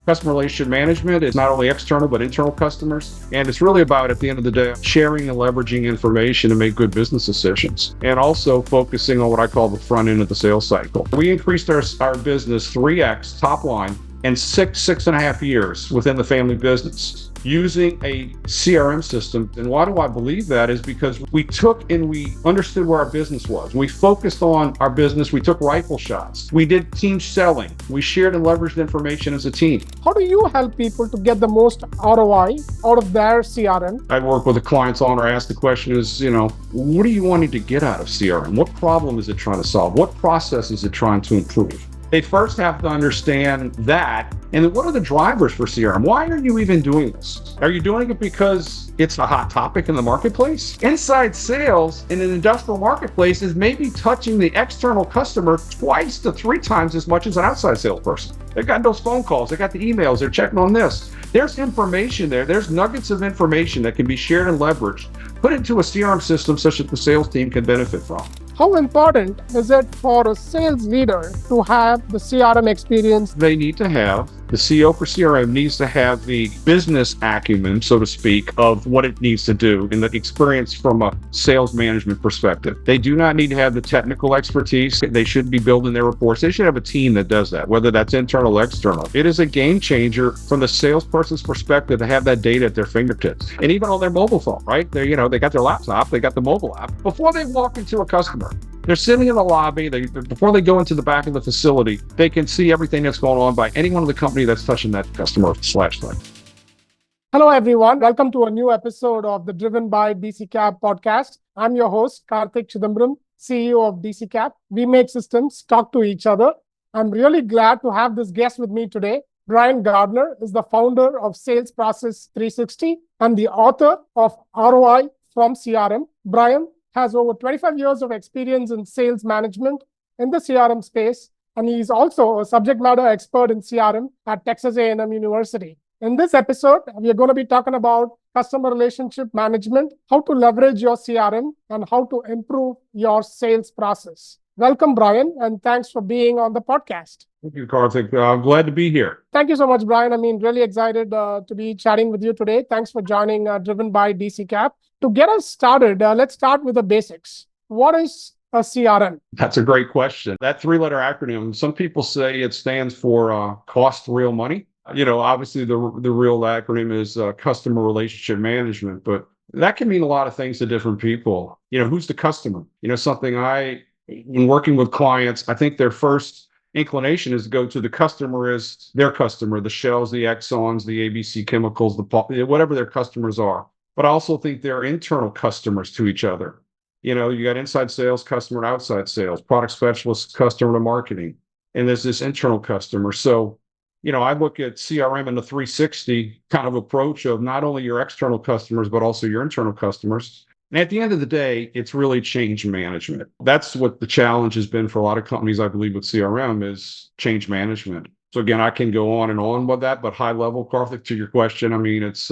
Customer relationship management is not only external, but internal customers. And it's really about, at the end of the day, sharing and leveraging information to make good business decisions. And also focusing on what I call the front end of the sales cycle. We increased our business 3x top line in 6.5 years within the family business using a CRM system. And why do I believe that is because we took and we understood where our business was. We focused on our business. We took rifle shots. We did team selling. We shared and leveraged information as a team. How do you help people to get the most ROI out of their CRM? I work with the clients on or ask the question is, what are you wanting to get out of CRM? What problem is it trying to solve? What process is it trying to improve? They first have to understand that. And then what are the drivers for CRM? Why are you even doing this? Are you doing it because it's a hot topic in the marketplace? Inside sales in an industrial marketplace is maybe touching the external customer 2 to 3 times as much as an outside salesperson. They've got those phone calls, they got the emails, they're checking on this. There's information there. There's nuggets of information that can be shared and leveraged, put into a CRM system such that the sales team can benefit from. How important is it for a sales leader to have the CRM experience? They need to have, the CEO for CRM needs to have the business acumen, so to speak, of what it needs to do and the experience from a sales management perspective. They do not need to have the technical expertise. They shouldn't be building their reports. They should have a team that does that, whether that's internal or external. It is a game changer from the salesperson's perspective to have that data at their fingertips. And even on their mobile phone, right? They got their laptop, they got the mobile app. Before they walk into a customer, they're sitting in the lobby. Before they go into the back of the facility, they can see everything that's going on by anyone in the company that's touching that customer /site. Hello, everyone. Welcome to a new episode of the Driven by DCKAP podcast. I'm your host, Karthik Chidambaram, CEO of DCKAP. We make systems talk to each other. I'm really glad to have this guest with me today. Gardner is the founder of SalesProcess360 and the author of ROI from CRM. Brian has over 25 years of experience in sales management in the CRM space, and he is also a subject matter expert in CRM at Texas A&M University. In this episode, we are going to be talking about customer relationship management, how to leverage your CRM, and how to improve your sales process. Welcome, Brian, and thanks for being on the podcast. Thank you, Karthik. I'm glad to be here. Thank you so much, Brian. Really excited to be chatting with you today. Thanks for joining Driven by DCKAP. To get us started, let's start with the basics. What is a CRM? That's a great question. That 3-letter acronym, some people say it stands for cost real money. Obviously the real acronym is customer relationship management, but that can mean a lot of things to different people. Who's the customer? When working with clients, I think their first inclination is to go to the customer as their customer, the Shells, the Exxons, the ABC Chemicals, whatever their customers are. But I also think they're internal customers to each other. You got inside sales, customer, and outside sales, product specialists, customer to marketing, and there's this internal customer. So, I look at CRM in the 360 kind of approach of not only your external customers, but also your internal customers. And at the end of the day, it's really change management. That's what the challenge has been for a lot of companies, I believe, with CRM is change management. So again, I can go on and on with that, but high level, Karthik, to your question, it's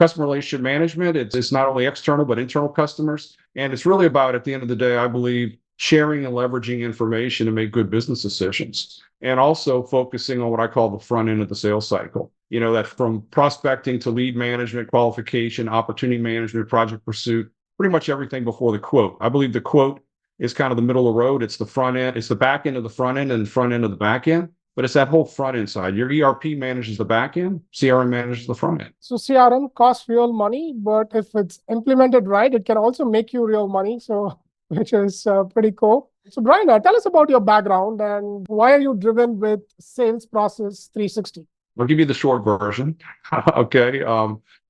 customer relationship management. It's not only external, but internal customers. And it's really about, at the end of the day, I believe, sharing and leveraging information to make good business decisions. And also focusing on what I call the front end of the sales cycle. That from prospecting to lead management, qualification, opportunity management, project pursuit, pretty much everything before the quote. I believe the quote is kind of the middle of the road. It's the front end. It's the back end of the front end and the front end of the back end. But it's that whole front end side. Your ERP manages the back end, CRM manages the front end. So CRM costs real money, but if it's implemented right, it can also make you real money. So, which is pretty cool. So Brian, tell us about your background and why are you driven with SalesProcess360? I'll give you the short version. Okay.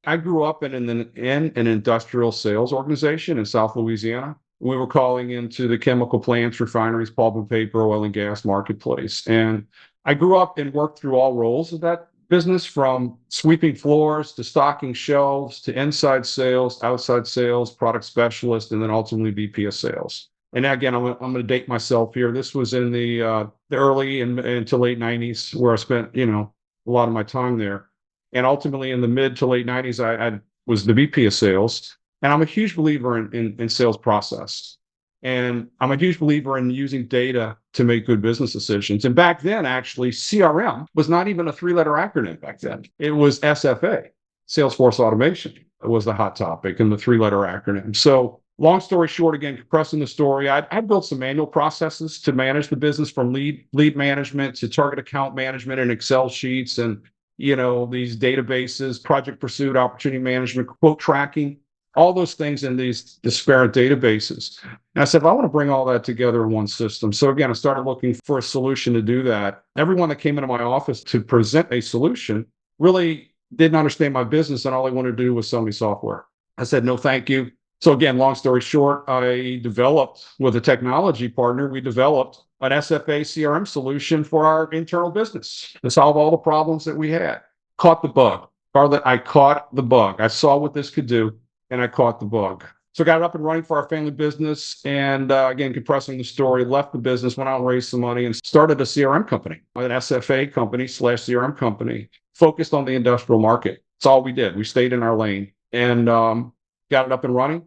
I grew up in an industrial sales organization in South Louisiana. We were calling into the chemical plants, refineries, pulp and paper, oil and gas marketplace. And I grew up and worked through all roles of that business, from sweeping floors to stocking shelves to inside sales, outside sales, product specialist, and then ultimately VP of sales. And again, I'm going to date myself here. This was in the early and to late 90s where I spent, a lot of my time there. And ultimately in the mid to late 90s, I was the VP of sales. And I'm a huge believer in sales process. And I'm a huge believer in using data to make good business decisions. And back then, actually, CRM was not even a three-letter acronym back then. It was SFA, Salesforce Automation. It was the hot topic and the three-letter acronym. So long story short, again, compressing the story, I built some manual processes to manage the business, from lead management to target account management and Excel sheets and these databases, project pursuit, opportunity management, quote tracking, all those things in these disparate databases. And I said, well, I want to bring all that together in one system. So again, I started looking for a solution to do that. Everyone that came into my office to present a solution really didn't understand my business, and all they wanted to do was sell me software. I said, no, thank you. So again, long story short, I developed with a technology partner, we developed an SFA CRM solution for our internal business to solve all the problems that we had. Caught the bug. I caught the bug. I saw what this could do, and I caught the bug. So got it up and running for our family business. And again, compressing the story, left the business, went out and raised some money and started a CRM company, an SFA company / CRM company, focused on the industrial market. That's all we did. We stayed in our lane and got it up and running,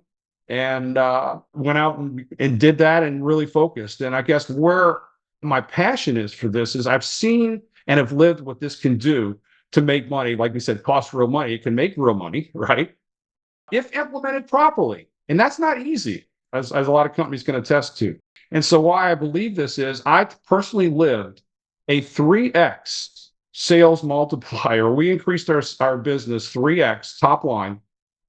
and went out and did that and really focused. And I guess where my passion is for this is I've seen and have lived what this can do to make money. Like we said, cost real money. It can make real money, right? If implemented properly. And that's not easy, as a lot of companies can attest to. And so why I believe this is I personally lived a 3x sales multiplier. We increased our business 3x top line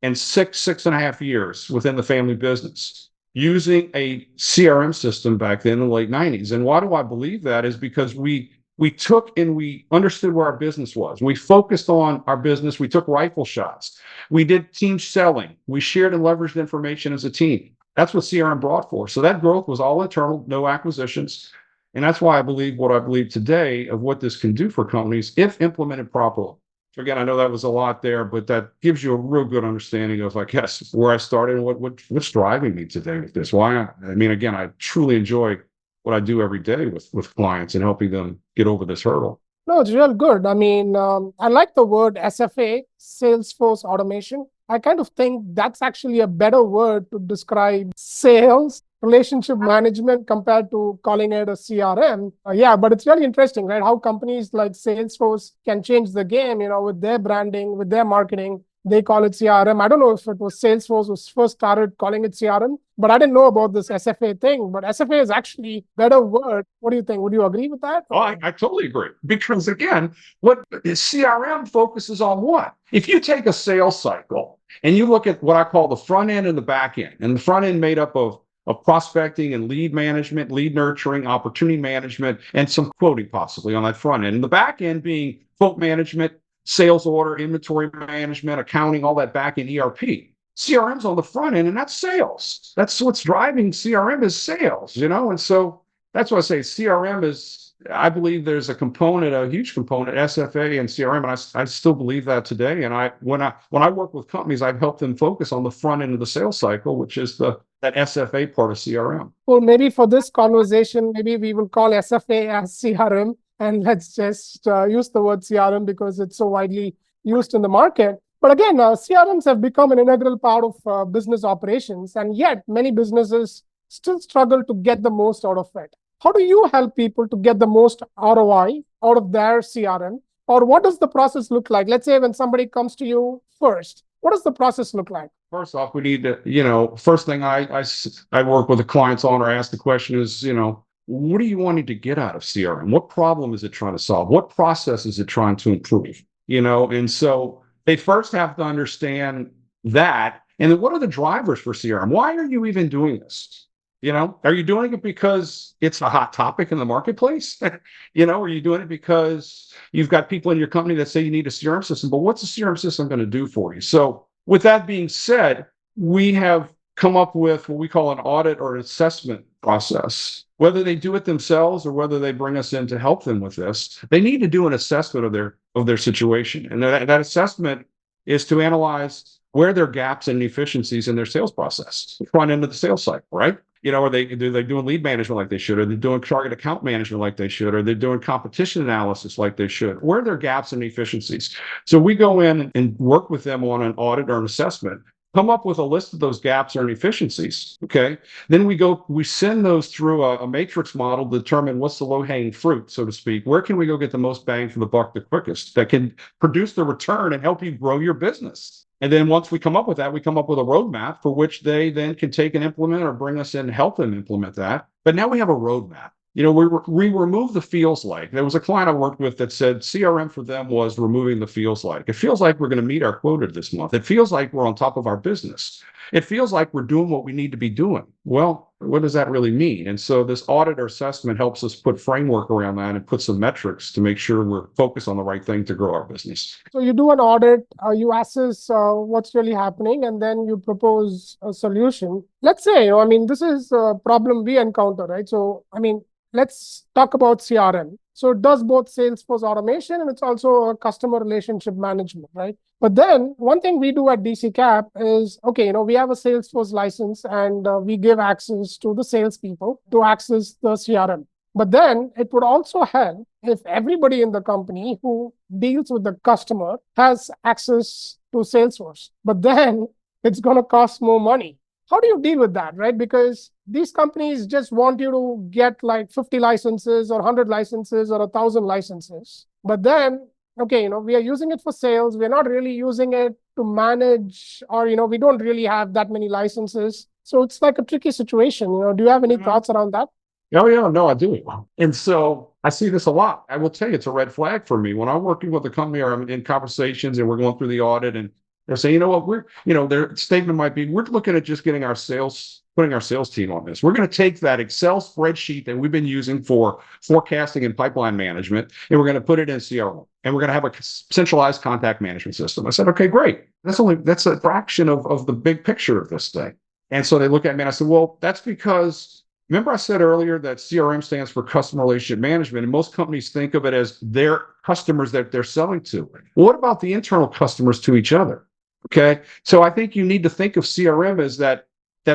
in 6.5 years within the family business using a CRM system back then in the late 90s. And why do I believe that is because we took and we understood where our business was. We focused on our business. We took rifle shots. We did team selling. We shared and leveraged information as a team. That's what CRM brought for. So that growth was all internal, no acquisitions. And that's why I believe what I believe today of what this can do for companies if implemented properly. So again, I know that was a lot there, but that gives you a real good understanding of, I guess, where I started and what's driving me today with this. Again, I truly enjoy what I do every day with clients and helping them get over this hurdle. No, it's real good. I like the word SFA, Salesforce Automation. I kind of think that's actually a better word to describe sales, relationship management compared to calling it a CRM. But it's really interesting, right? How companies like Salesforce can change the game, with their branding, with their marketing. They call it CRM. I don't know if it was Salesforce who first started calling it CRM, but I didn't know about this SFA thing. But SFA is actually a better word. What do you think? Would you agree with that? Oh, I totally agree. Because again, what CRM focuses on what? If you take a sales cycle and you look at what I call the front end and the back end, and the front end made up of prospecting and lead management, lead nurturing, opportunity management, and some quoting possibly on that front end. And the back end being quote management, sales order, inventory management, accounting, all that back end ERP. CRM's on the front end, and that's sales. That's what's driving CRM is sales, And so that's why I say CRM is, I believe there's a huge component, SFA and CRM, and I still believe that today. And when I work with companies, I've helped them focus on the front end of the sales cycle, which is that SFA part of CRM. Well, maybe for this conversation, maybe we will call SFA as CRM, and let's just use the word CRM because it's so widely used in the market. But again, CRMs have become an integral part of business operations, and yet many businesses still struggle to get the most out of it. How do you help people to get the most ROI out of their CRM? Or what does the process look like? Let's say when somebody comes to you first, what does the process look like? First off, we need to, first thing I work with the clients on or ask the question is, what are you wanting to get out of CRM? What problem is it trying to solve? What process is it trying to improve? And so they first have to understand that. And then what are the drivers for CRM? Why are you even doing this? Are you doing it because it's a hot topic in the marketplace? Are you doing it because you've got people in your company that say you need a CRM system, but what's a CRM system going to do for you? So with that being said, we have come up with what we call an audit or assessment process. Whether they do it themselves or whether they bring us in to help them with this, they need to do an assessment of their situation. And that assessment is to analyze where there are gaps and efficiencies in their sales process, the front end of the sales cycle, right? Are they doing lead management like they should? Are they doing target account management like they should? Are they doing competition analysis like they should? Where are there gaps and efficiencies? So we go in and work with them on an audit or an assessment come up with a list of those gaps or inefficiencies. Okay. Then we send those through a matrix model to determine what's the low hanging fruit, so to speak. Where can we go get the most bang for the buck the quickest that can produce the return and help you grow your business? And then once we come up with that, we come up with a roadmap for which they then can take and implement or bring us in and help them implement that. But now we have a roadmap. We remove the feels like. There was a client I worked with that said CRM for them was removing the feels like. It feels like we're going to meet our quota this month. It feels like we're on top of our business. It feels like we're doing what we need to be doing. Well, what does that really mean? And so this audit or assessment helps us put framework around that and put some metrics to make sure we're focused on the right thing to grow our business. So you do an audit, you assess what's really happening, and then you propose a solution. Let's say, this is a problem we encounter, right? So, let's talk about CRM. So it does both Salesforce automation and it's also a customer relationship management, right? But then one thing we do at DCKAP is, we have a Salesforce license and we give access to the salespeople to access the CRM. But then it would also help if everybody in the company who deals with the customer has access to Salesforce. But then it's going to cost more money. How do you deal with that, right? Because these companies just want you to get like 50 licenses or 100 licenses or 1,000 licenses. But then, we are using it for sales. We're not really using it to manage, or, we don't really have that many licenses. So it's like a tricky situation. Do you have any thoughts around that? Oh, yeah, no, I do. And so I see this a lot. I will tell you, it's a red flag for me. When I'm working with a company or I'm in conversations and we're going through the audit and they're saying, their statement might be, we're looking at just putting our sales team on this. We're going to take that Excel spreadsheet that we've been using for forecasting and pipeline management, and we're going to put it in CRM, and we're going to have a centralized contact management system. I said, okay, great. That's a fraction of the big picture of this thing. And so they look at me and I said, well, that's because remember I said earlier that CRM stands for customer relationship management, and most companies think of it as their customers that they're selling to. Well, what about the internal customers to each other? Okay. So I think you need to think of CRM as that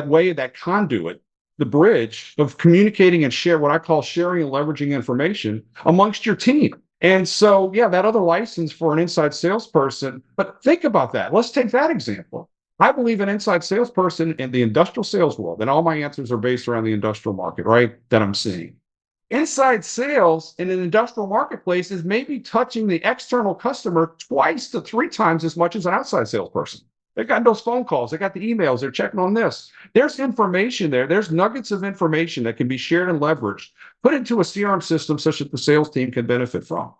way, that conduit, the bridge of communicating and what I call sharing and leveraging information amongst your team. And so, that other license for an inside salesperson, but think about that. Let's take that example. I believe an inside salesperson in the industrial sales world, and all my answers are based around the industrial market, right? That I'm seeing. Inside sales in an industrial marketplace is maybe touching the external customer 2 to 3 times as much as an outside salesperson. They got those phone calls, they got the emails, they're checking on this. There's information there. There's nuggets of information that can be shared and leveraged, put into a CRM system such that the sales team can benefit from,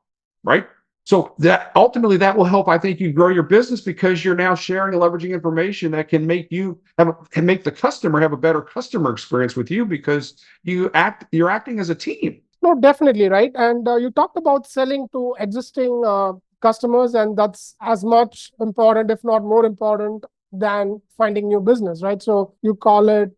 right? So that ultimately that will help, I think, you grow your business because you're now sharing and leveraging information that can make the customer have a better customer experience with you because you're acting as a team. No, definitely, right. And you talked about selling to existing customers, and that's as much important, if not more important, than finding new business, right? So you call it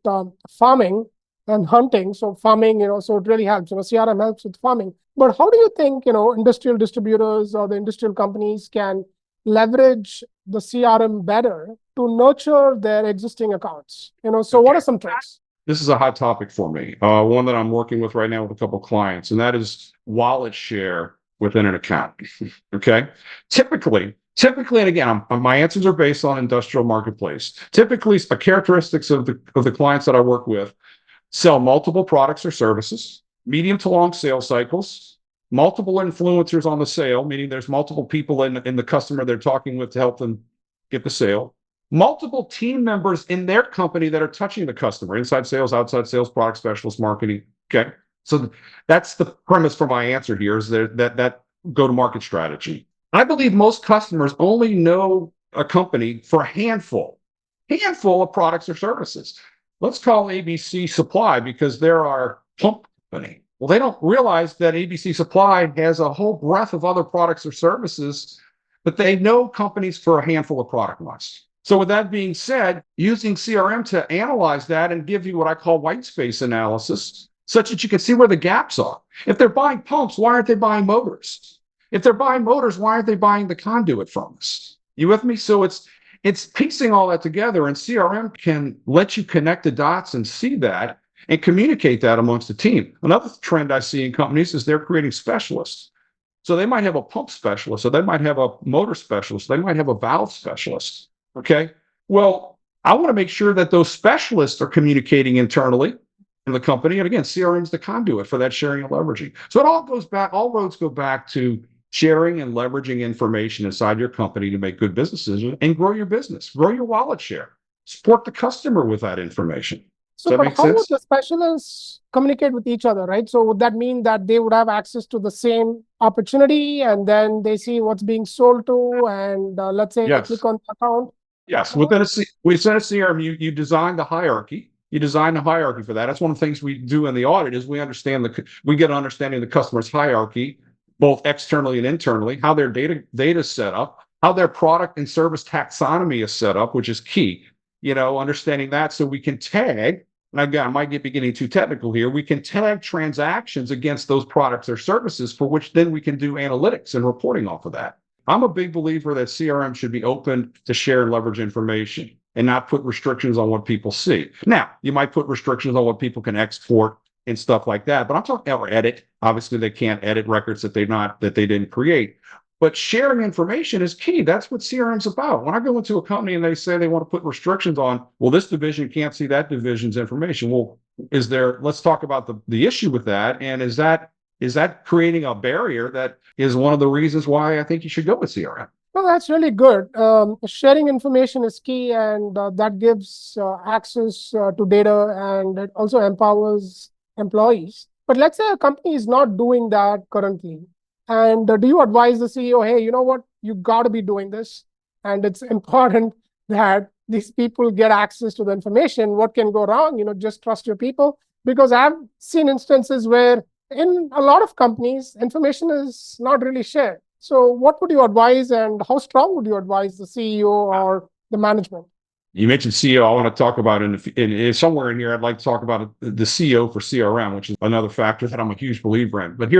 farming and hunting. So farming, so it really helps. CRM helps with farming. But how do you think, industrial distributors or the industrial companies can leverage the CRM better to nurture their existing accounts? So what are some tricks? This is a hot topic for me. One that I'm working with right now with a couple of clients, and that is wallet share within an account. Okay. Typically, and again, my answers are based on industrial marketplace. Typically, characteristics of the clients that I work with sell multiple products or services, medium to long sales cycles, multiple influencers on the sale, meaning there's multiple people in the customer they're talking with to help them get the sale, multiple team members in their company that are touching the customer, inside sales, outside sales, product specialists, marketing. Okay. So that's the premise for my answer here is that go-to-market strategy. I believe most customers only know a company for a handful of products or services. Let's call ABC Supply because they're our pump company. Well, they don't realize that ABC Supply has a whole breadth of other products or services, but they know companies for a handful of product lines. So with that being said, using CRM to analyze that and give you what I call white space analysis, such that you can see where the gaps are. If they're buying pumps, why aren't they buying motors? If they're buying motors, why aren't they buying the conduit from us? You with me? So it's piecing all that together, and CRM can let you connect the dots and see that and communicate that amongst the team. Another trend I see in companies is they're creating specialists. So they might have a pump specialist, or they might have a motor specialist, they might have a valve specialist. Okay. Well, I want to make sure that those specialists are communicating internally in the company. And again, CRM is the conduit for that sharing and leveraging. So it all goes back, all roads go back to sharing and leveraging information inside your company to make good business decisions and grow your business, grow your wallet share, support the customer with that information. Does So, that but make how would sense? the specialists communicate with each other, right? So would that mean that they would have access to the same opportunity and then they see what's being sold to and let's say they click Yes. on the account? Yes. Within a CRM, you design the hierarchy. You design the hierarchy for that. That's one of the things we do in the audit is we get an understanding of the customer's hierarchy, both externally and internally, how their data is set up, how their product and service taxonomy is set up, which is key. Understanding that so we can tag, and again, I might be getting too technical here, we can tag transactions against those products or services for which then we can do analytics and reporting off of that. I'm a big believer that CRM should be open to share and leverage information and not put restrictions on what people see. Now, you might put restrictions on what people can export and stuff like that, but I'm talking about edit. Obviously, they can't edit records that they didn't create. But sharing information is key. That's what CRM's about. When I go into a company and they say they want to put restrictions on, well, this division can't see that division's information. Well, let's talk about the issue with that. And is that creating a barrier that is one of the reasons why I think you should go with CRM? Well, that's really good. Sharing information is key, and that gives access to data, and it also empowers employees. But let's say a company is not doing that currently. And do you advise the CEO, hey, you know what, you got to be doing this, and it's important that these people get access to the information. What can go wrong? Just trust your people. Because I've seen instances where in a lot of companies, information is not really shared. So what would you advise, and how strong would you advise the CEO or the management? You mentioned CEO. I want to talk about somewhere in here. I'd like to talk about the CEO for CRM, which is another factor that I'm a huge believer in. But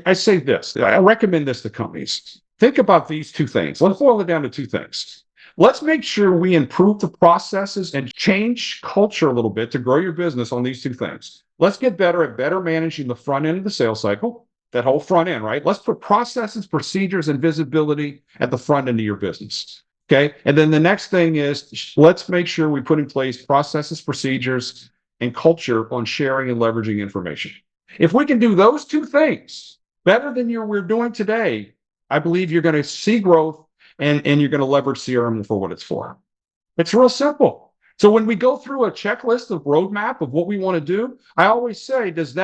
I say this. I recommend this to companies. Think about these two things. Let's boil it down to two things. Let's make sure we improve the processes and change culture a little bit to grow your business on these two things. Let's get better at better managing the front end of the sales cycle, that whole front end, right? Let's put processes, procedures, and visibility at the front end of your business. Okay. And then the next thing is let's make sure we put in place processes, procedures, and culture on sharing and leveraging information. If we can do those two things better than we're doing today, I believe you're going to see growth and you're going to leverage CRM for what it's for. It's real simple. So when we go through a checklist of roadmap of what we want to do, I always say, does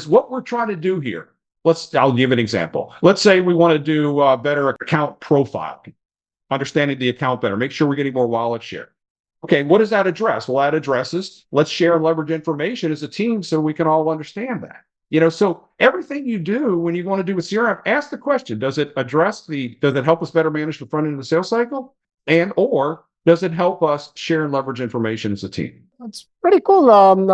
what we're trying to do here? I'll give an example. Let's say we want to do better account profile, understanding the account better, make sure we're getting more wallet share. Okay, what does that address? Well, that addresses, let's share and leverage information as a team so we can all understand that. So everything you do when you want to do with CRM, ask the question, does it help us better manage the front end of the sales cycle? Or does it help us share and leverage information as a team? That's pretty cool,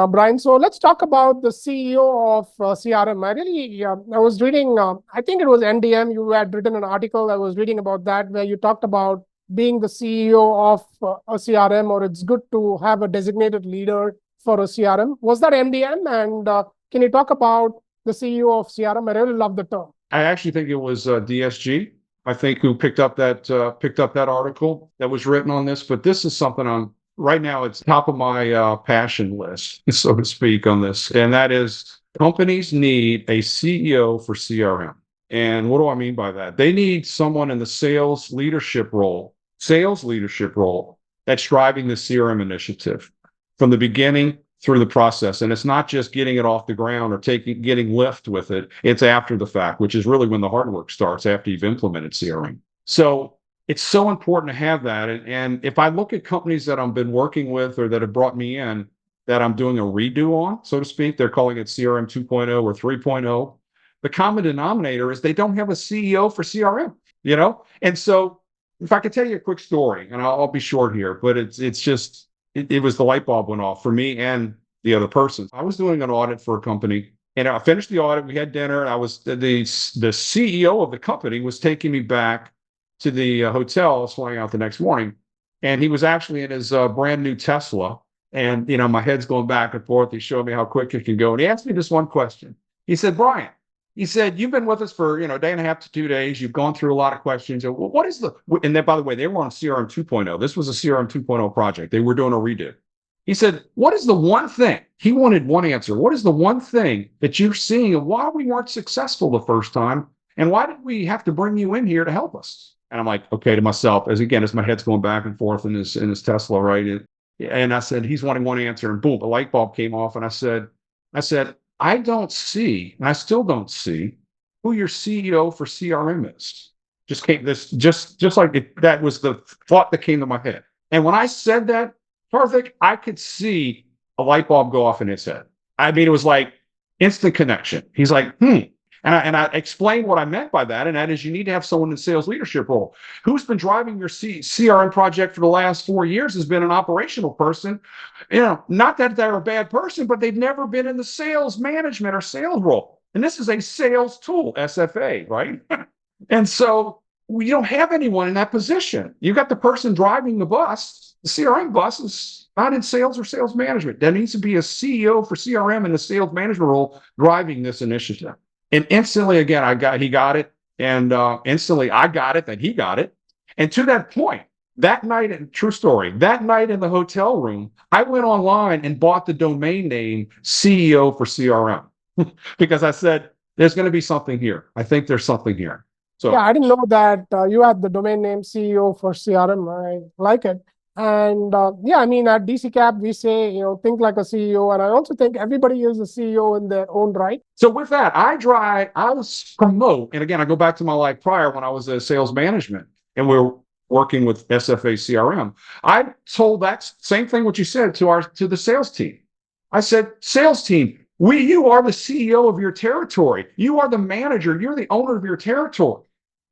Brian. So let's talk about the CEO of CRM. I was reading, I think it was NDM, you had written an article, I was reading about that, where you talked about being the CEO of a CRM, or it's good to have a designated leader for a CRM. Was that MDM? And can you talk about the CEO of CRM? I really love the term. I actually think it was DSG, I think, who picked up that article that was written on this. But this is something right now, it's top of my passion list, so to speak, on this. And that is companies need a CEO for CRM. And what do I mean by that? They need someone in the sales leadership role that's driving the CRM initiative from the beginning through the process. And it's not just getting it off the ground or getting lift with it. It's after the fact, which is really when the hard work starts, after you've implemented CRM. So it's so important to have that. And if I look at companies that I've been working with or that have brought me in that I'm doing a redo on, so to speak, they're calling it CRM 2.0 or 3.0. The common denominator is they don't have a CEO for CRM, And so if I could tell you a quick story, and I'll be short here, but it was the light bulb went off for me and the other person. I was doing an audit for a company, and I finished the audit. We had dinner, and I was the CEO of the company was taking me back to the hotel. I was flying out the next morning, and he was actually in his brand new Tesla. And my head's going back and forth. He showed me how quick it can go, and he asked me this one question. He said, "Brian, he said, you've been with us for, a day and a half to 2 days. You've gone through a lot of questions. And what is and then, by the way, they were on CRM 2.0. This was a CRM 2.0 project. They were doing a redo. He said, what is the one thing? He wanted one answer. What is the one thing that you're seeing and why we weren't successful the first time? And why did we have to bring you in here to help us? And I'm like, okay, to myself, as my head's going back and forth in his Tesla, right? And I said, he's wanting one answer, and boom, a light bulb came off. And I said, I don't see, and I still don't see who your CEO for CRM is. Just like that was the thought that came to my head. And when I said that, Karthik, I could see a light bulb go off in his head. I mean, it was like instant connection. He's like, And I explained what I meant by that, and that is you need to have someone in sales leadership role. Who's been driving your CRM project for the last 4 years has been an operational person. Not that they're a bad person, but they've never been in the sales management or sales role. And this is a sales tool, SFA, right? And so we don't have anyone in that position. You got the person driving the bus. The CRM bus is not in sales or sales management. There needs to be a CEO for CRM in the sales management role driving this initiative. And instantly, again, he got it. And instantly I got it, then he got it. And to that point, that night, true story, that night in the hotel room, I went online and bought the domain name CEO for CRM because I said, there's going to be something here. I think there's something here. So yeah, I didn't know that you had the domain name CEO for CRM. I like it. And I mean, at DCKAP, we say, think like a CEO. And I also think everybody is a CEO in their own right. So with that, I was promote. And again, I go back to my life prior when I was a sales management and we were working with SFA CRM. I told that same thing what you said to the sales team. I said, sales team, you are the CEO of your territory. You are the manager. You're the owner of your territory.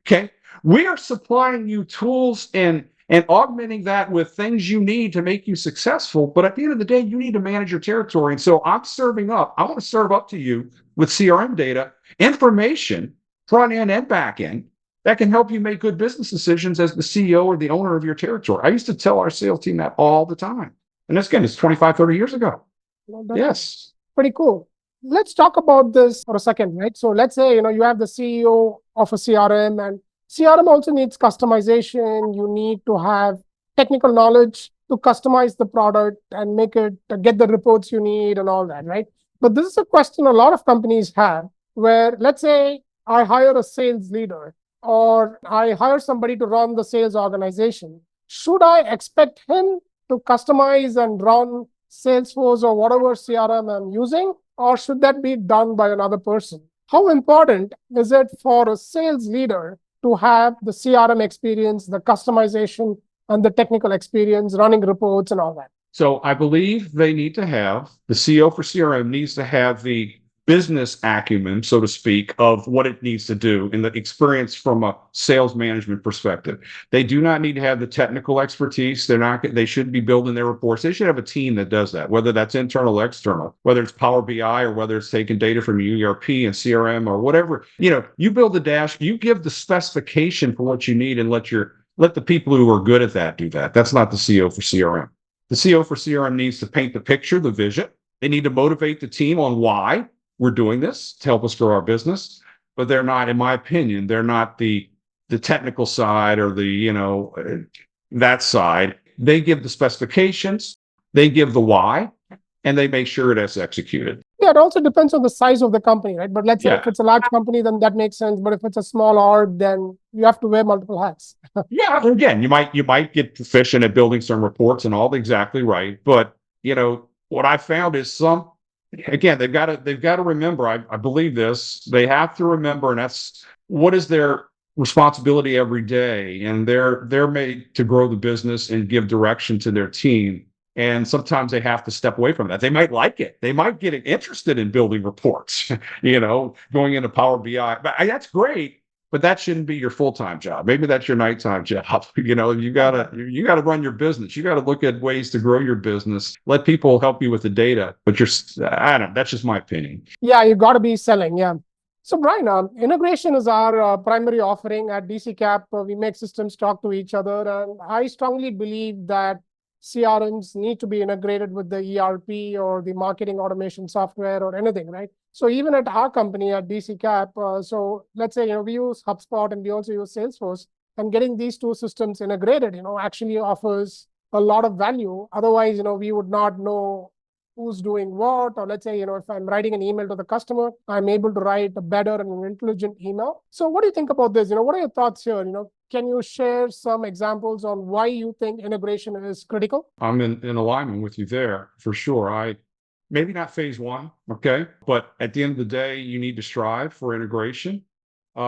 Okay. We are supplying you tools and augmenting that with things you need to make you successful. But at the end of the day, you need to manage your territory. And so I want to serve up to you with CRM data, information, front end and back end, that can help you make good business decisions as the CEO or the owner of your territory. I used to tell our sales team that all the time. And this, again, it's 25, 30 years ago. Well, Yes. Pretty cool. Let's talk about this for a second, right? So let's say, you have the CEO of a CRM, and CRM also needs customization. You need to have technical knowledge to customize the product and make it get the reports you need and all that, right? But this is a question a lot of companies have where, let's say I hire a sales leader or I hire somebody to run the sales organization. Should I expect him to customize and run Salesforce or whatever CRM I'm using, or should that be done by another person? How important is it for a sales leader to have the CRM experience, the customization, and the technical experience, running reports and all that? So I believe they need to have, the CEO for CRM needs to have the business acumen, so to speak, of what it needs to do in the experience from a sales management perspective. They do not need to have the technical expertise. They shouldn't be building their reports. They should have a team that does that, whether that's internal or external, whether it's Power BI or whether it's taking data from ERP and CRM or whatever. You build the dash, you give the specification for what you need and let the people who are good at that do that. That's not the CEO for CRM. The CEO for CRM needs to paint the picture, the vision. They need to motivate the team on why we're doing this to help us grow our business, but they're not, in my opinion, they're not the technical side or that side. They give the specifications, they give the why, and they make sure it is executed. Yeah, it also depends on the size of the company, right? But let's say if it's a large company, then that makes sense. But if it's a small org, then you have to wear multiple hats. Yeah, again, you might get proficient at building some reports and all, exactly right. But what I found is again, they've got to remember, I believe this, they have to remember, and that's what is their responsibility every day. And they're made to grow the business and give direction to their team. And sometimes they have to step away from that. They might like it. They might get interested in building reports, going into Power BI. But that's great. But that shouldn't be your full-time job. Maybe that's your nighttime job. You gotta run your business. You gotta look at ways to grow your business. Let people help you with the data. But I don't know. That's just my opinion. Yeah, you got to be selling. Yeah. So Brian, integration is our primary offering at DCKAP. We make systems talk to each other, and I strongly believe that CRMs need to be integrated with the ERP or the marketing automation software or anything, right? So even at our company at DCKAP, so let's say, we use HubSpot and we also use Salesforce, and getting these two systems integrated, actually offers a lot of value. Otherwise, we would not know who's doing what, or let's say, if I'm writing an email to the customer, I'm able to write a better and an intelligent email. So what do you think about this? What are your thoughts here? Can you share some examples on why you think integration is critical? I'm in alignment with you there for sure. Maybe not phase one, okay, but at the end of the day, you need to strive for integration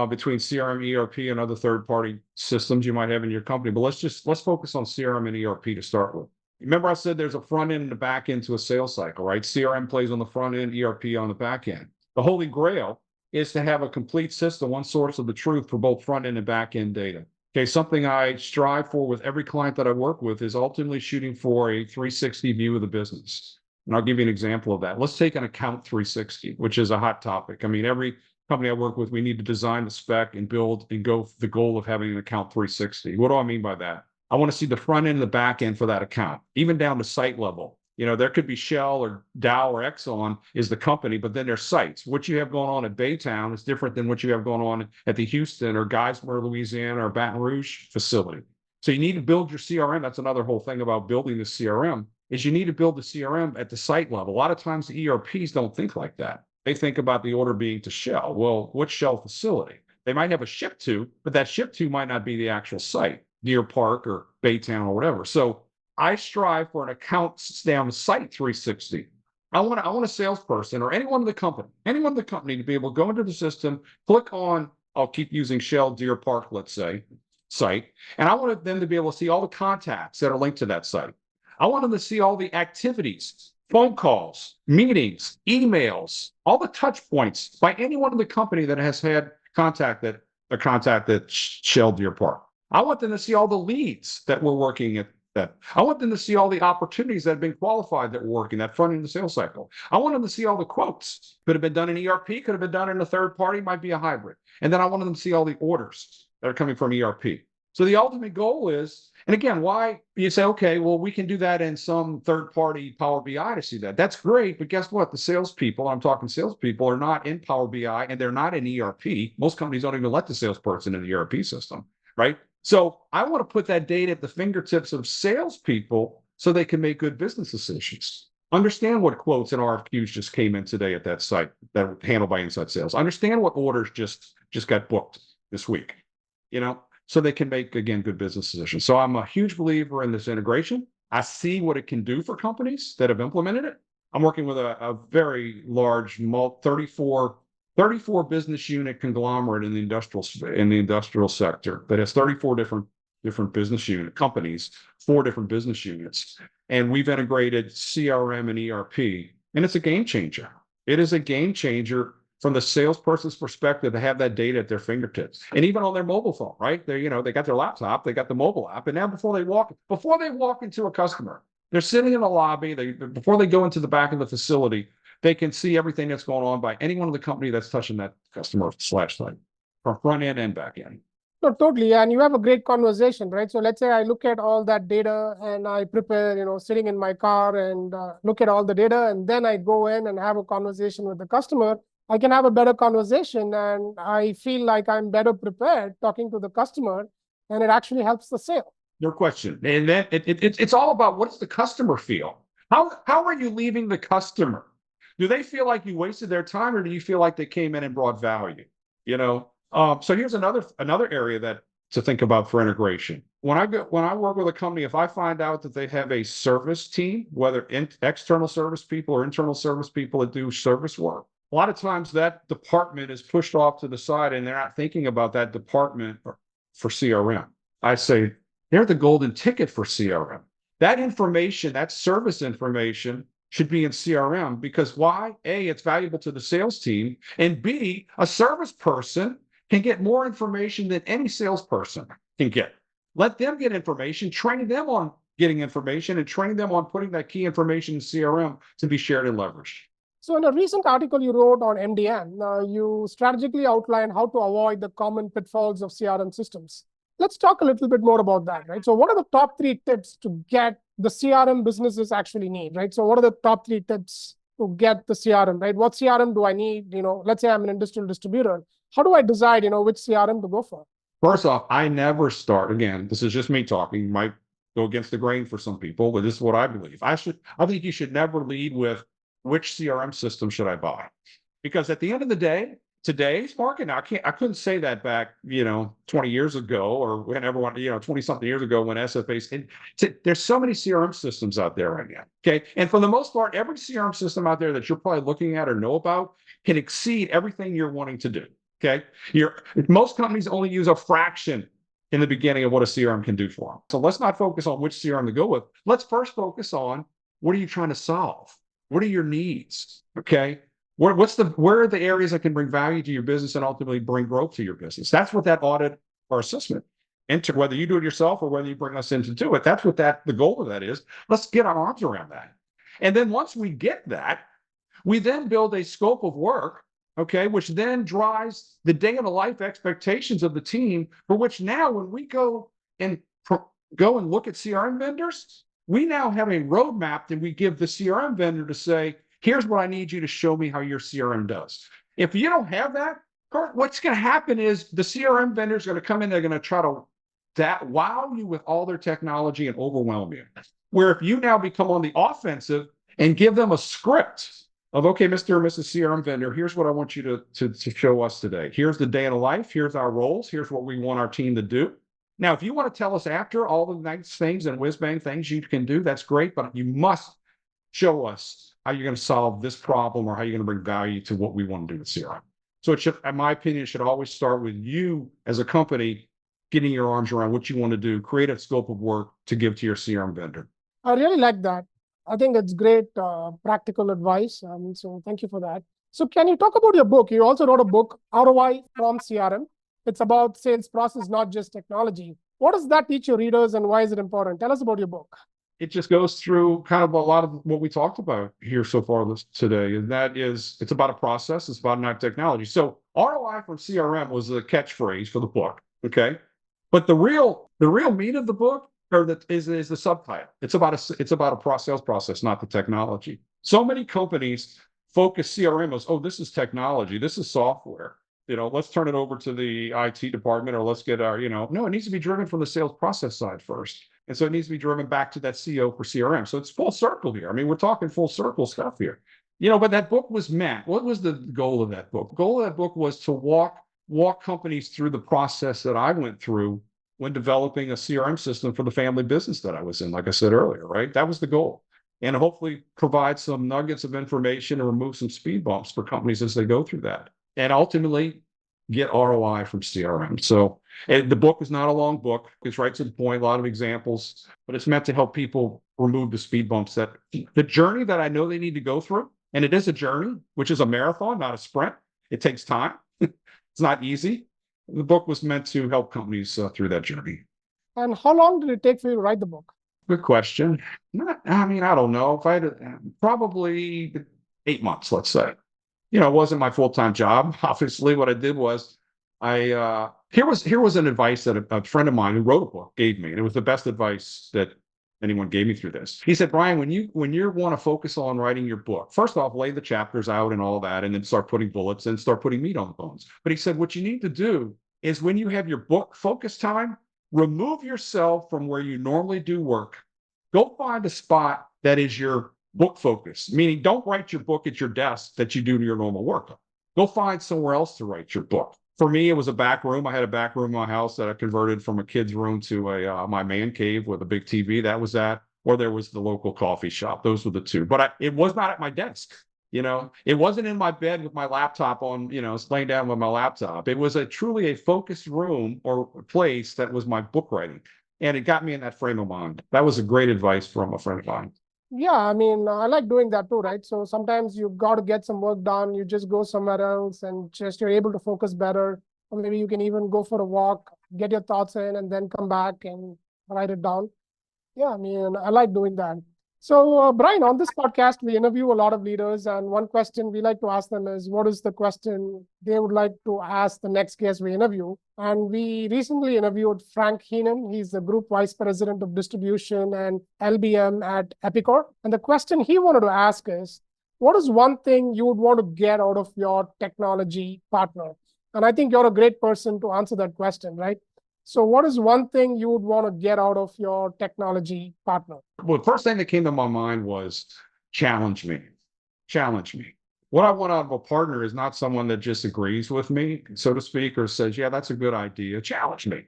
between CRM, ERP, and other third-party systems you might have in your company. But let's focus on CRM and ERP to start with. Remember, I said there's a front end and a back end to a sales cycle, right? CRM plays on the front end, ERP on the back end. The holy grail is to have a complete system, one source of the truth for both front end and back end data. Okay, something I strive for with every client that I work with is ultimately shooting for a 360 view of the business. And I'll give you an example of that. Let's take an account 360, which is a hot topic. I mean, every company I work with, we need to design the spec and build and go for the goal of having an account 360. What do I mean by that? I want to see the front end and the back end for that account, even down to site level. There could be Shell or Dow or Exxon is the company, but then there's sites. What you have going on at Baytown is different than what you have going on at the Houston or Geismar, Louisiana, or Baton Rouge facility. So you need to build your CRM. That's another whole thing about building the CRM is you need to build the CRM at the site level. A lot of times the ERPs don't think like that. They think about the order being to Shell. Well, what Shell facility? They might have a ship to, but that ship to might not be the actual site, Deer Park or Baytown or whatever. So I strive for an account down site 360. I want a salesperson or anyone in the company to be able to go into the system, click on, I'll keep using Shell Deer Park, let's say, site. And I want them to be able to see all the contacts that are linked to that site. I want them to see all the activities, phone calls, meetings, emails, all the touch points by anyone in the company that has had contact at Shell Deer Park. I want them to see all the leads that we're working at that. I want them to see all the opportunities that have been qualified that we're working that front end of the sales cycle. I want them to see all the quotes. Could have been done in ERP, could have been done in a third party, might be a hybrid. And then I want them to see all the orders that are coming from ERP. So the ultimate goal is, and again, why you say, okay, well, we can do that in some third-party Power BI to see that. That's great, but guess what? The salespeople, I'm talking salespeople, are not in Power BI and they're not in ERP. Most companies don't even let the salesperson in the ERP system, right? So I want to put that data at the fingertips of salespeople so they can make good business decisions. Understand what quotes and RFQs just came in today at that site that were handled by inside sales. Understand what orders just got booked this week, so they can make, again, good business decisions. So I'm a huge believer in this integration. I see what it can do for companies that have implemented it. I'm working with a very large 34 business unit conglomerate in the industrial sector that has 34 different business unit companies, 4 different business units. And we've integrated CRM and ERP, and it's a game changer. It is a game changer from the salesperson's perspective to have that data at their fingertips, and even on their mobile phone, right? They got their laptop, they got the mobile app, and now before they walk into a customer, they're sitting in the lobby. Before they go into the back of the facility, they can see everything that's going on by anyone in the company that's touching that customer /site from front end and back end. No, totally. And you have a great conversation, right? So let's say I look at all that data and I prepare, sitting in my car and look at all the data, and then I go in and have a conversation with the customer. I can have a better conversation and I feel like I'm better prepared talking to the customer, and it actually helps the sale. No question. And then it's all about, what does the customer feel? How are you leaving the customer? Do they feel like you wasted their time, or do you feel like they came in and brought value? So here's another area to think about for integration. When I work with a company, if I find out that they have a service team, whether external service people or internal service people that do service work, a lot of times that department is pushed off to the side and they're not thinking about that department for CRM. I say they're the golden ticket for CRM. That information, that service information, should be in CRM, because why? A, it's valuable to the sales team, and B, a service person can get more information than any salesperson can get. Let them get information, train them on getting information, and train them on putting that key information in CRM to be shared and leveraged. So in a recent article you wrote on MDM, you strategically outlined how to avoid the common pitfalls of CRM systems. Let's talk a little bit more about that, right? So what are the top 3 tips to get the CRM businesses actually need, right? So what are the top 3 tips to get the CRM, right? What CRM do I need? Let's say I'm an industrial distributor. How do I decide, which CRM to go for? First off, I never start, again, this is just me talking, might go against the grain for some people, but this is what I believe. I think you should never lead with which CRM system should I buy? Because at the end of the day, today's market, now I couldn't say that back, 20 years ago or when everyone, 20 something years ago when SFAs, there's so many CRM systems out there right now. Okay. And for the most part, every CRM system out there that you're probably looking at or know about can exceed everything you're wanting to do. Okay. Most companies only use a fraction in the beginning of what a CRM can do for them. So let's not focus on which CRM to go with. Let's first focus on what are you trying to solve? What are your needs? Okay. Where are the areas that can bring value to your business and ultimately bring growth to your business? That's what that audit or assessment into, whether you do it yourself or whether you bring us in to do it. That's what the goal of that is. Let's get our arms around that. And then once we get that, we then build a scope of work, okay, which then drives the day in the life expectations of the team, for which now when we go and look at CRM vendors, we now have a roadmap that we give the CRM vendor to say, here's what I need you to show me how your CRM does. If you don't have that, what's going to happen is the CRM vendor is going to come in, they're going to try to wow you with all their technology and overwhelm you. Where if you now become on the offensive and give them a script of, okay, Mr. or Mrs. CRM vendor, here's what I want you to show us today. Here's the day in the life. Here's our roles. Here's what we want our team to do. Now, if you want to tell us after all the nice things and whiz-bang things you can do, that's great, but you must show us how you're going to solve this problem or how you're going to bring value to what we want to do with CRM. So it should, in my opinion, it should always start with you as a company getting your arms around what you want to do, create a scope of work to give to your CRM vendor. I really like that. I think it's great practical advice. So thank you for that. So can you talk about your book? You also wrote a book, ROI from CRM. It's about sales process, not just technology. What does that teach your readers and why is it important? Tell us about your book. It just goes through kind of a lot of what we talked about here so far today. And that is, it's about a process. It's about not technology. So ROI from CRM was a catchphrase for the book. Okay. But the real meat of the book is the subtitle. It's about a sales process, not the technology. So many companies focus CRM as, oh, this is technology. This is software. Let's turn it over to the IT department or let's get our, no, it needs to be driven from the sales process side first. And so it needs to be driven back to that CEO for CRM. So it's full circle here. I mean, we're talking full circle stuff here. But that book was meant. What was the goal of that book? The goal of that book was to walk companies through the process that I went through when developing a CRM system for the family business that I was in, like I said earlier, right? That was the goal. And hopefully provide some nuggets of information and remove some speed bumps for companies as they go through that. And ultimately get ROI from CRM. So the book is not a long book. It's right to the point, a lot of examples, but it's meant to help people remove the speed bumps that the journey that I know they need to go through. And it is a journey, which is a marathon, not a sprint. It takes time. It's not easy. The book was meant to help companies through that journey. And how long did it take for you to write the book? Good question. I don't know. If I had probably 8 months, let's say. It wasn't my full-time job. Obviously, what I did was here was an advice that a friend of mine who wrote a book gave me, and it was the best advice that anyone gave me through this. He said, Brian, when you want to focus on writing your book, first off, lay the chapters out and all that, and then start putting bullets and start putting meat on the bones. But he said, what you need to do is when you have your book focus time, remove yourself from where you normally do work. Go find a spot that is your book focus, meaning don't write your book at your desk that you do your normal work. Go find somewhere else to write your book. For me, it was a back room. I had a back room in my house that I converted from a kid's room to my man cave with a big TV. That was that. Or there was the local coffee shop. Those were the two. But it was not at my desk. It wasn't in my bed with my laptop on, laying down with my laptop. It was truly a focused room or place that was my book writing. And it got me in that frame of mind. That was a great advice from a friend of mine. Yeah, I mean, I like doing that too, right? So sometimes you've got to get some work done. You just go somewhere else and just you're able to focus better. Or maybe you can even go for a walk, get your thoughts in, and then come back and write it down. Yeah, I mean, I like doing that. So, Brian, on this podcast, we interview a lot of leaders, and one question we like to ask them is, what is the question they would like to ask the next guest we interview? And we recently interviewed Frank Heenan. He's the Group Vice President of Distribution and LBM at Epicor. And the question he wanted to ask is, what is one thing you would want to get out of your technology partner? And I think you're a great person to answer that question, right? So what is one thing you would want to get out of your technology partner? Well, the first thing that came to my mind was challenge me. Challenge me. What I want out of a partner is not someone that just agrees with me, so to speak, or says, yeah, that's a good idea. Challenge me.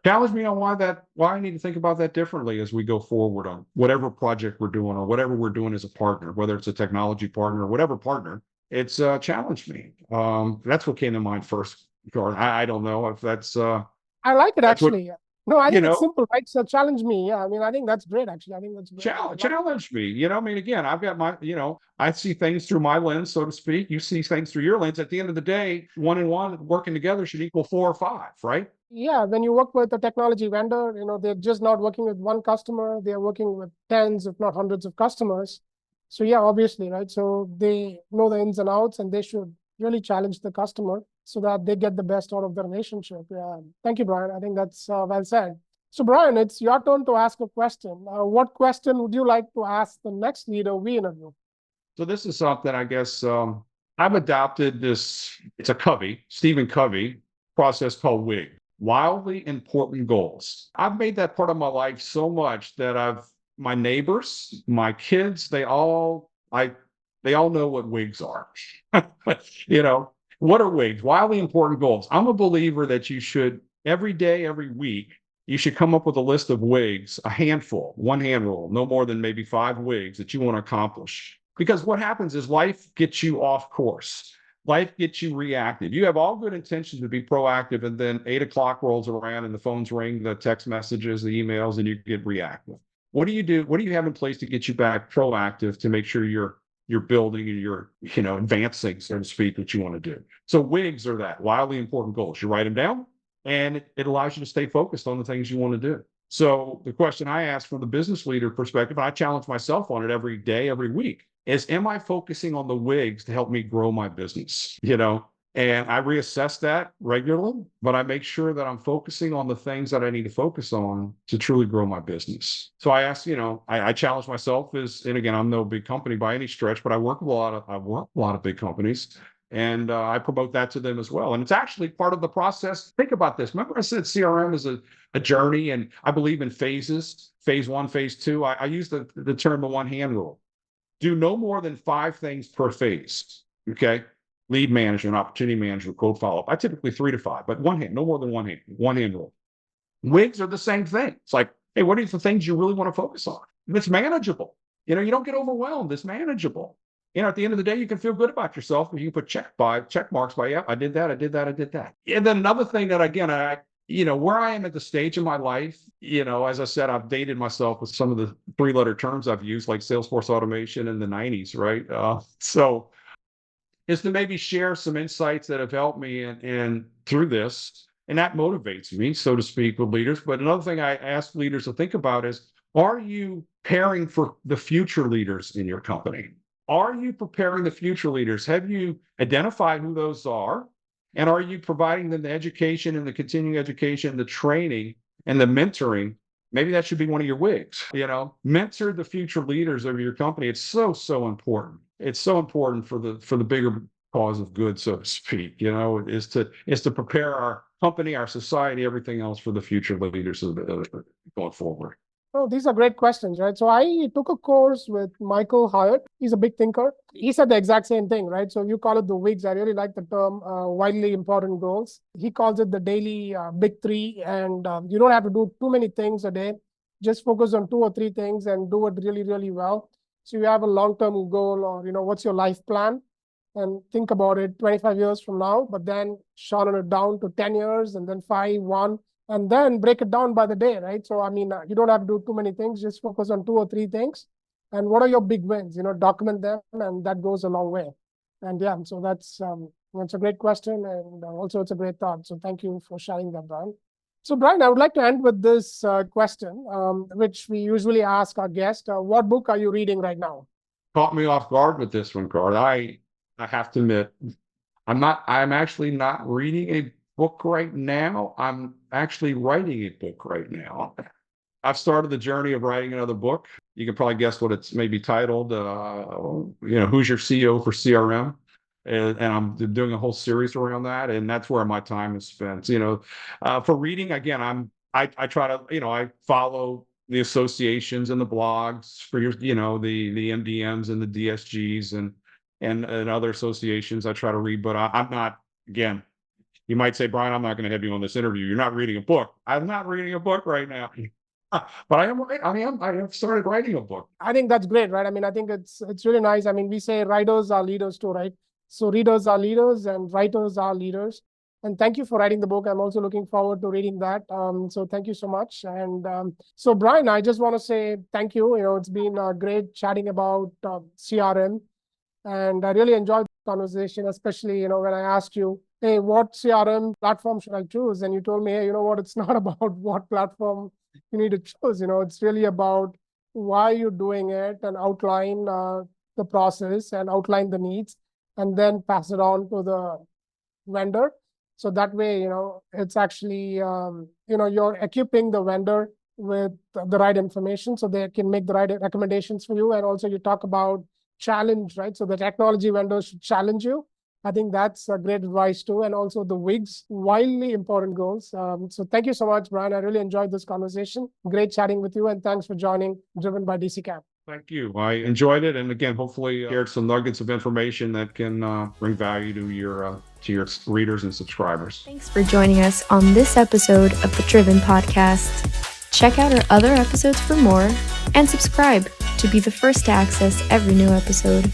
Challenge me on why I need to think about that differently as we go forward on whatever project we're doing or whatever we're doing as a partner, whether it's a technology partner or whatever partner. It's challenge me. That's what came to mind first. I don't know if I like it that's what, actually. No, I you think it's know, simple, right? So challenge me. Yeah, I mean, I think that's great, actually. I think that's great. challenge me. I mean, again, I've got I see things through my lens, so to speak. You see things through your lens. At the end of the day, one and one working together should equal 4 or 5, right? Yeah, when you work with a technology vendor, they're just not working with one customer. They're working with tens, if not hundreds of customers. So yeah, obviously, right? So they know the ins and outs, and they should really challenge the customer so that they get the best out of the relationship. Yeah. Thank you, Brian. I think that's well said. So Brian, it's your turn to ask a question. What question would you like to ask the next leader we interview? So this is something I guess I've adopted this. It's a Stephen Covey process called WIG, wildly important goals. I've made that part of my life so much that my neighbors, my kids, they all know what WIGs are. What are WIGs? Wildly important goals. I'm a believer that you should every day, every week, you should come up with a list of WIGs, a handful, one hand rule, no more than maybe 5 WIGs that you want to accomplish. Because what happens is life gets you off course. Life gets you reactive. You have all good intentions to be proactive, and then 8 o'clock rolls around and the phones ring, the text messages, the emails, and you get reactive. What do you do? What do you have in place to get you back proactive to make sure you're building and you're advancing, so to speak, what you want to do? So WIGs are that wildly important goals. You write them down, and it allows you to stay focused on the things you want to do. So the question I ask from the business leader perspective, and I challenge myself on it every day, every week, is am I focusing on the WIGs to help me grow my business? And I reassess that regularly, but I make sure that I'm focusing on the things that I need to focus on to truly grow my business. So I ask, I challenge myself and again, I'm no big company by any stretch, but I work with a lot of big companies. And I promote that to them as well. And it's actually part of the process. Think about this. Remember I said CRM is a journey, and I believe in phases, phase 1, phase 2. I use the term the one hand rule. Do no more than 5 things per phase, okay? Lead management, opportunity management, cold follow-up. I typically 3 to 5, but no more than one hand rule. WIGs are the same thing. It's like, hey, what are the things you really want to focus on? If it's manageable, you don't get overwhelmed. It's manageable. At the end of the day, you can feel good about yourself if you put check marks by, yeah, I did that. And then another thing that, again, where I am at the stage in my life, as I said, I've dated myself with some of the 3-letter terms I've used, like Salesforce automation in the 90s, right? So is to maybe share some insights that have helped me and through this, and that motivates me, so to speak, with leaders. But another thing I ask leaders to think about is, are you preparing for the future leaders in your company? Are you preparing the future leaders? Have you identified who those are? And are you providing them the education and the continuing education, the training and the mentoring? Maybe that should be one of your WIGs, mentor the future leaders of your company. It's so, so important. It's so important for the bigger cause of good, so to speak, is to prepare our company, our society, everything else for the future leaders going forward. Oh, these are great questions, right? So I took a course with Michael Hyatt. He's a big thinker. He said the exact same thing, right? So you call it the WIGs. I really like the term widely important goals. He calls it the daily big 3. And you don't have to do too many things a day. Just focus on 2 or 3 things and do it really, really well. So you have a long-term goal, or, what's your life plan? And think about it 25 years from now, but then shorten it down to 10 years and then 5, 1. And then break it down by the day, right? So, I mean, you don't have to do too many things. Just focus on 2 or 3 things. And what are your big wins? Document them, and that goes a long way. And yeah, so that's a great question. And also it's a great thought. So thank you for sharing that, Brian. So, Brian, I would like to end with this question, which we usually ask our guest. What book are you reading right now? Caught me off guard with this one, Card. I have to admit, I'm actually not reading a book right now. I'm actually writing a book right now. I've started the journey of writing another book. You can probably guess what it's maybe titled. Who's your CEO for CRM? And I'm doing a whole series around that, and that's where my time is spent. For reading, again, I try to, I follow the associations and the blogs for the MDMs and the DSGs and other associations. I try to read, but I'm not. Again, you might say, Brian, I'm not going to have you on this interview. You're not reading a book. I'm not reading a book right now. But I have started writing a book. I think that's great, right? I mean, I think it's really nice. I mean, we say writers are leaders too, right? So readers are leaders and writers are leaders. And thank you for writing the book. I'm also looking forward to reading that. So thank you so much. And so, Brian, I just want to say thank you. It's been great chatting about CRM. And I really enjoyed the conversation, especially, when I asked you, hey, what CRM platform should I choose? And you told me, hey, you know what, it's not about what platform you need to choose. It's really about why you're doing it and outline the process and outline the needs and then pass it on to the vendor. So that way, it's actually, you're equipping the vendor with the right information so they can make the right recommendations for you. And also you talk about challenge, right? So the technology vendors should challenge you. I think that's a great advice too. And also the WIGs, wildly important goals. So thank you so much, Brian. I really enjoyed this conversation. Great chatting with you. And thanks for joining Driven by DCKAP. Thank you. I enjoyed it. And again, hopefully shared some nuggets of information that can bring value to your readers and subscribers. Thanks for joining us on this episode of the Driven Podcast. Check out our other episodes for more and subscribe to be the first to access every new episode.